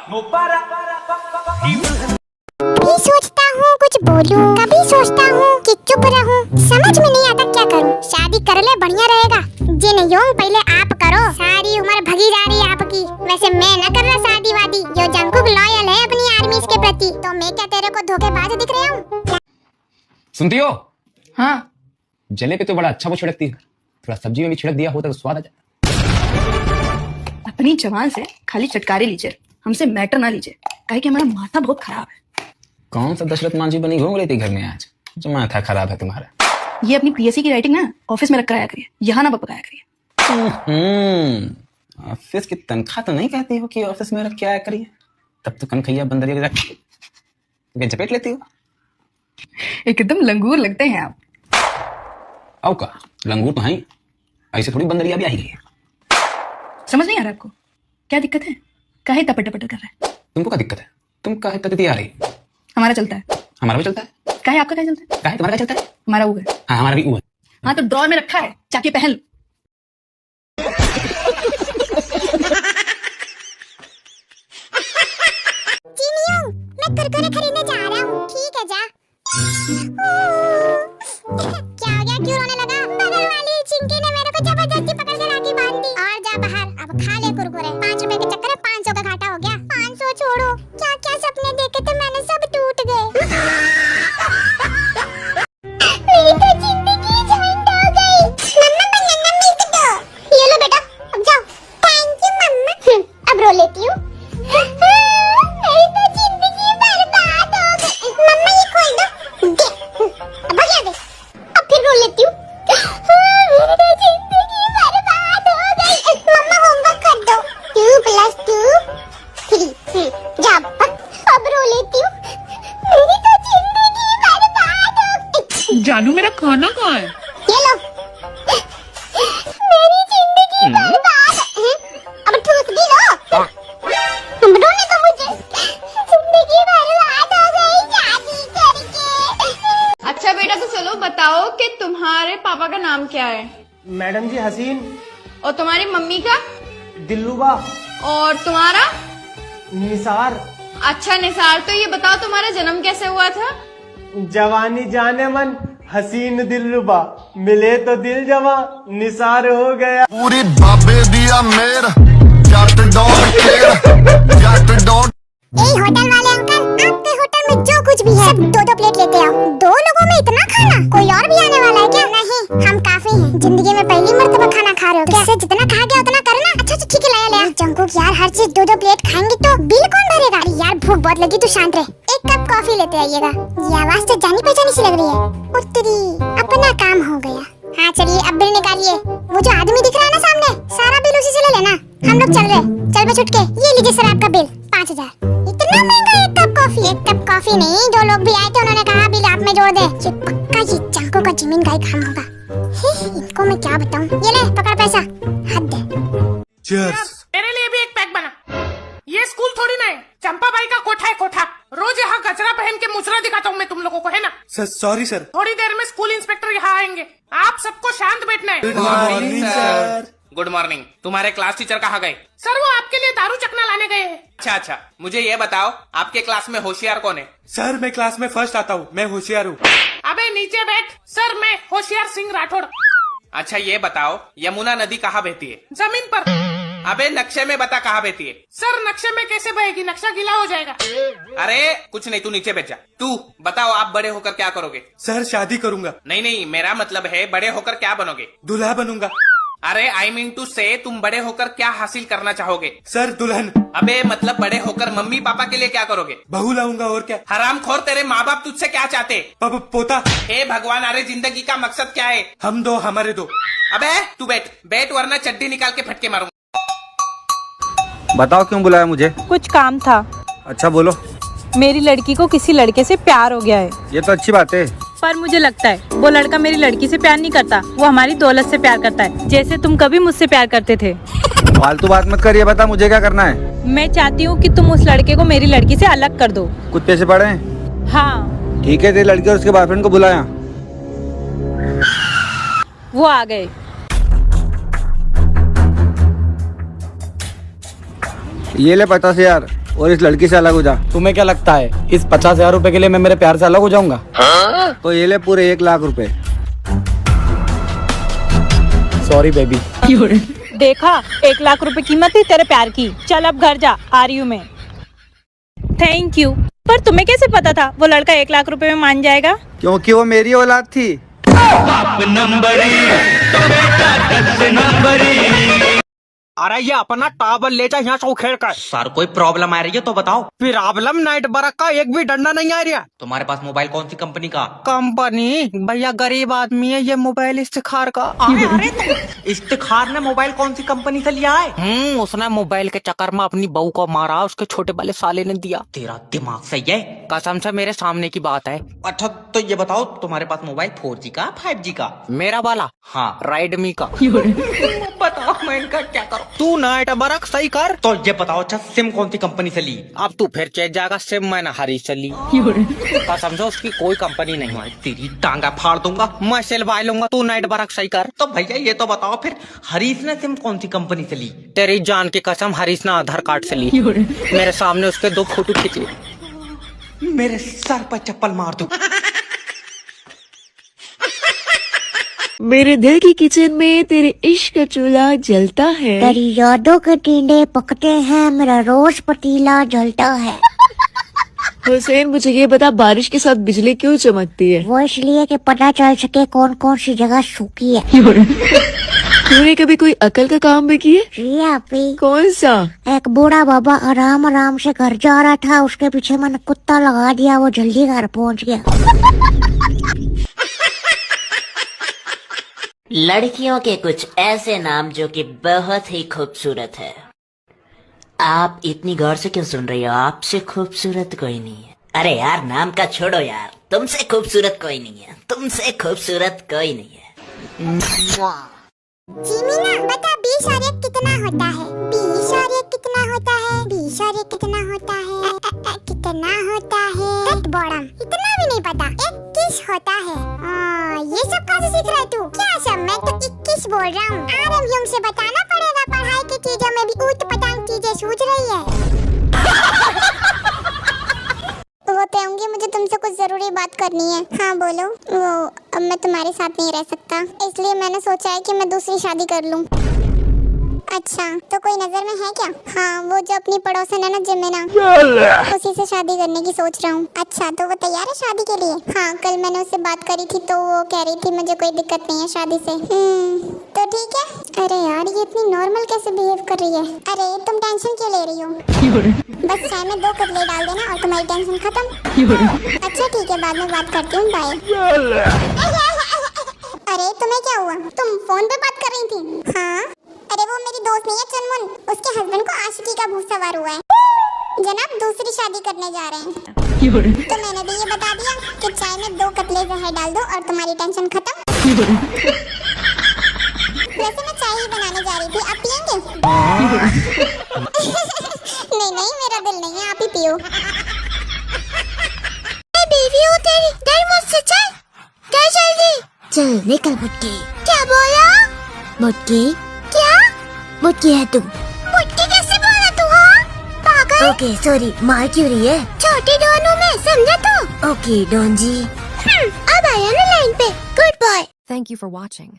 कभी सोचता हूँ कुछ बोलूं, कभी सोचता हूँ कि चुप रहूं। समझ में नहीं आता क्या करूं। शादी कर ले बढ़िया रहेगा। जिन योंग पहले आप करो, सारी उम्र भगी जा रही है आपकी। वैसे मैं न कर रहा शादी वादी। यो जंकुक लॉयल है अपनी आर्मी के प्रति, तो मैं क्या तेरे को धोखेबाज दिख रहा हूँ? सुनती हो? हाँ, जले पे तो बड़ा अच्छा वो छिड़कती है, थोड़ा सब्जी में भी छिड़क दिया होता तो स्वाद आ जाए। अपनी जवान से खाली चटकारे लीजिए, हमसे मैटर ना लीजिए, काहे कि हमारा माथा बहुत खराब है। कौन सा दशरथ मांझी बनी घूम रही थी घर में आज, जो माथा खराब है तुम्हारा? ये अपनी पीएससी की राइटिंग ना ऑफिस में रख कर आया करिए, यहाँ ना बकबकाया करिए। ऑफिस की तनख्वाह तो नहीं कहती हो कि ऑफिस में रख के आया करिए, तब तो कनखैया बंदरिया रख के झपेट लेती हो। एकदम लंगूर लगते हैं आप। आओ का लंगूर तो है, ऐसे थोड़ी बंदरिया भी आई है। समझ नहीं आ रहा आपको क्या दिक्कत है? काहे टपट टपट कर रहा है? तुमको क्या दिक्कत है? तुम काहे तकती आ रही? हमारा चलता है। हमारा भी चलता है। काहे आपका क्या चलता है? काहे तुम्हारा क्या चलता है? हमारा वो है। हाँ हमारा भी वो है। हाँ तो ड्रॉर में रखा है, जाके पहन लो। मैं कुरकुरे खरीदने जा रहा हूँ, ठीक है जा। क्या हो गया, क्यों रोने लगा? बगल वाली चिंकी ने मेरे को जबरदस्ती पकड़ के राखी बांध दी। और जा बाहर, अब खा ले कुरकुरे। 5 रुपए के चक्कर में 500 का घाटा हो गया। 500 छोड़ो, क्या क्या सपने देखे थे मैंने, सब टूट गए। मेरी तो जिंदगी झंड हो गई। मम्मा बनाना मिल्क दो। ये लो बेटा, अब जाओ। थैंक यू मम्मा। अब रो लेती हूँ। मेरी तो जिंदगी बर्बाद हो गई। मम्मा ये खोल दो। दे, अब भगा दे। अब फिर रो लेती हूँ। मेरी तो जिंदगी बर्बाद हो गई। मम्मा होमवर्क कर दो। 2 + 2 3। जा अब रो लेती हूँ। मेरी तो जिंदगी बर्बाद हो गई। जानू मेरा खाना कहाँ है? ये लो। मेरी जिंदगी बर्बाद है। अब ठूस भी लो। रोने दो मुझे। जिंदगी बर्बाद हो गई शादी करके। अच्छा बेटा तो चलो बताओ कि तुम्हारे पापा का नाम क्या है? मैडम जी हसीन। और तुम्हारी मम्मी का? दिल्लुबा। और तुम्हारा? निसार। अच्छा निसार, तो ये बताओ तुम्हारा जन्म कैसे हुआ था? जवानी जाने मन, हसीन दिल्लुबा, मिले तो दिल जवा, निसार हो गया। पूरी बाबे दिया मेर, जट डॉग केर, जट डॉग। होटल वाले अंकल, आपके होटल में जो कुछ भी है सब 2-2 प्लेट लेते आओ। 2 लोगों में इतना खाना? कोई और भी आने वाला है क्या? नहीं, हम काफी हैं। जिंदगी में पहली मर्तबा खाना खा रहे हो। कैसे जितना कहा गया उतना करना। अच्छा ठीक है, लाया। जंकुक यार, हर चीज 2-2 प्लेट खाएंगे तो बिल कौन भरेगा? अरे यार भूख बहुत लगी, तू शांत रह। 1 कप कॉफी लेते आइएगा। ये आवाज तो जानी पहचानी सी लग रही है। उत्तरी, अपना काम हो गया। हाँ चलिए, अब बिल निकालिए। वो जो आदमी दिख रहा है ना सामने, सारा बिल उसी से ले लेना। हम लोग चल रहे, चल बे छुटके। ये लीजिए सर आपका बिल, 5000। इतना महंगा 1 कप कॉफी? 1 कप कॉफी नहीं, जो लोग भी आए थे उन्होंने कहा बिल आप में जोड़ दे। ये पक्का ये चाको का जमीन का ही काम होगा। इनको मैं क्या बताऊं। ये ले पकड़ पैसा, हद है। मेरे लिए भी एक पैक बना। ये स्कूल थोड़ी ना है, चंपा बाई का कोठा है, कोठा। रोज यहाँ कचरा पहन के मुचरा दिखाता हूँ मैं तुम लोगों को, है ना? Sorry sir. थोड़ी देर में स्कूल इंस्पेक्टर यहाँ आएंगे, आप सबको शांत बैठना है। Good morning sir. Good morning. तुम्हारे क्लास टीचर कहाँ गए? सर वो आपके लिए दारू चखना लाने गए हैं। अच्छा, मुझे ये बताओ आपके क्लास में होशियार कौन है? सर मैं क्लास में फर्स्ट आता हूँ, मैं होशियार हूँ। अबे नीचे बैठ। सर मैं होशियार सिंह राठौड़। अच्छा ये बताओ यमुना नदी कहाँ बहती है? जमीन पर। अबे नक्शे में बता कहाँ बहती है? सर नक्शे में कैसे बहेगी, नक्शा गीला हो जाएगा। अरे कुछ नहीं, तू नीचे बैठ जा। तू बताओ आप बड़े होकर क्या करोगे? सर शादी करूंगा। नहीं, मेरा मतलब है बड़े होकर क्या बनोगे? दूल्हा बनूंगा। अरे आई मीन टू से तुम बड़े होकर क्या हासिल करना चाहोगे? सर दुल्हन। अबे मतलब बड़े होकर मम्मी पापा के लिए क्या करोगे? बहू लाऊंगा और क्या। हरामखोर, तेरे माँ बाप तुझसे क्या चाहते? पोता। हे भगवान, अरे जिंदगी का मकसद क्या है? हम दो, हमारे दो। अबे तू बैठ वरना चड्डी निकाल के फटके मारूंगा। बताओ क्यों बुलाया मुझे? कुछ काम था। अच्छा बोलो। मेरी लड़की को किसी लड़के से प्यार हो गया है। ये तो अच्छी बात है, पर मुझे लगता है वो लड़का मेरी लड़की से प्यार नहीं करता, वो हमारी दौलत से प्यार करता है, जैसे तुम कभी मुझसे प्यार करते थे। फालतू बात मत कर, ये बता मुझे क्या करना है? मैं चाहती हूँ कि तुम उस लड़के को मेरी लड़की से अलग कर दो। कुछ पैसे पड़े? हाँ। ठीक है, तेरी लड़की और उसके बॉयफ्रेंड को बुलाया। वो आ गए। ये ले 50,000। और इस लड़की से अलग हो जा। तुम्हें क्या लगता है इस 50,000 रुपए के लिए मैं मेरे प्यार से अलग हो जाऊंगा? तो ये ले पूरे 1 लाख रुपए। Sorry baby. देखा, 1 लाख रुपए कीमत थी तेरे प्यार की। चल अब घर जा, आ रही हूँ मैं। Thank you. पर तुम्हें कैसे पता था वो लड़का 1 लाख रुपए में मान जाएगा? क्योंकि वो मेरी औलाद थी। अरे ये अपना टावर ले जा यहाँ से उखेड़ कर। सर कोई प्रॉब्लम आ रही है तो बताओ। प्रॉब्लम नाइट बरक का एक भी डंडा नहीं आ रहा। तुम्हारे पास मोबाइल कौन सी कंपनी का? कंपनी भैया गरीब आदमी है, ये मोबाइल इफ्तिखार का। अरे इफ्तिखार ने मोबाइल कौन सी कंपनी से लिया है? उसने मोबाइल के चक्कर में अपनी बहू को मारा, उसके छोटे वाले साले ने दिया। तेरा दिमाग सही है? कसम से मेरे सामने की बात है। अच्छा तो ये बताओ तुम्हारे पास मोबाइल 4G का 5G का? मेरा वाला हाँ राइडमी का। बताओ मैं इनका क्या करूँ? तू नाइट बरक सही कर। तो ये बताओ अच्छा सिम कौन सी कंपनी से ली? अब तू फिर चेक जाएगा, सिम मैंने हरीश से ली। कसम से उसकी कोई कंपनी नहीं है। तेरी टांगा फाड़ दूंगा। मैं सिलवाई लूंगा, तू नाइट बरक सही कर। तो भैया ये तो बताओ फिर हरीश ने सिम कौन सी कंपनी से ली? तेरी जान की कसम हरीश ने आधार कार्ड से ली। मेरे सामने उसके 2 फोटो खींचे। मेरे सर पर चप्पल मार दूं। मेरे दिल की किचन में तेरे इश्क का चूल्हा जलता है। तेरी यादों के टींडे पकते हैं, मेरा रोज पतीला जलता है। हुसैन मुझे ये बता, बारिश के साथ बिजली क्यों चमकती है? वो इसलिए कि पता चल सके कौन कौन सी जगह सूखी है। तूने कभी कोई अकल का काम भी किया? जी आपी। कौन सा? एक बूढ़ा बाबा आराम आराम से घर जा रहा था, उसके पीछे मैंने कुत्ता लगा दिया, वो जल्दी घर पहुंच गया। लड़कियों के कुछ ऐसे नाम जो कि बहुत ही खूबसूरत है। आप इतनी गौर से क्यों सुन रही हो? आपसे खूबसूरत कोई नहीं है। अरे यार नाम का छोड़ो यार, तुमसे खूबसूरत कोई नहीं है, तुमसे खूबसूरत कोई नहीं है। जीमिना बता 20 और 1 कितना होता है? 20 और 1 कितना होता है? 20 और 1 कितना होता है? कितना होता है? बॉडम इतना भी नहीं पता। 21 होता है। ये सब कहाँ से सीख रहा है तू? क्या सब? मैं तो 21 बोल रहा हूँ। आरंभियों से बताना पड़ेगा, पढ़ाई की चीजों में भी ऊट पटांग चीजें सूझ रही है। वो कहूँगी मुझे तुमसे कुछ जरूरी बात करनी है। हाँ बोलो। वो अब मैं तुम्हारे साथ नहीं रह सकता, इसलिए मैंने सोचा है कि मैं दूसरी शादी कर लूँ। अच्छा तो कोई नजर में है क्या? हाँ वो जो अपनी पड़ोसन है ना जिमिना, उसी से शादी करने की सोच रहा हूँ। अच्छा तो वो तैयार है शादी के लिए? हाँ कल मैंने उससे बात करी थी तो वो कह रही थी मुझे कोई दिक्कत नहीं है शादी से। तो ठीक है। अरे यार ये इतनी नॉर्मल कैसे बिहेव कर रही है? अरे तुम टेंशन क्यों ले रही हो? बस चाय में 2 कटलेट डाल देना और तुम्हारी टेंशन खत्म। अच्छा ठीक है बाद में बात करती हूँ, बाय। अरे तुम्हें क्या हुआ? तुम फोन पे बात कर रही थी? हाँ अरे वो मेरी दोस्त नहीं है चुनमुन, उसके हस्बैंड को आशिकी का भूत सवार हुआ है। जनाब दूसरी शादी करने जा रहे हैं। तो मैंने भी ये बता दिया कि चाय में 2 कतले जहर डाल दो और तुम्हारी टेंशन खत्म। वैसे मैं चाय ही बनाने जा रही थी, आप पियेंगे? नहीं नहीं मेरा दिल नहीं है, आप ही पियो। बीवी हो तेरी, डर मुझसे चल। क्या जल्दी? चल निकल मुटकी। क्या बोला? मुटकी? क्या? मुटकी है तुम। मुटकी कैसे बोला तू? हाँ पागल। ओके सॉरी, मार क्यों रही है? छोटी डॉनू में समझा तो? ओके डॉन जी। अब आया ना लाइन पे। Good boy. Thank you for watching.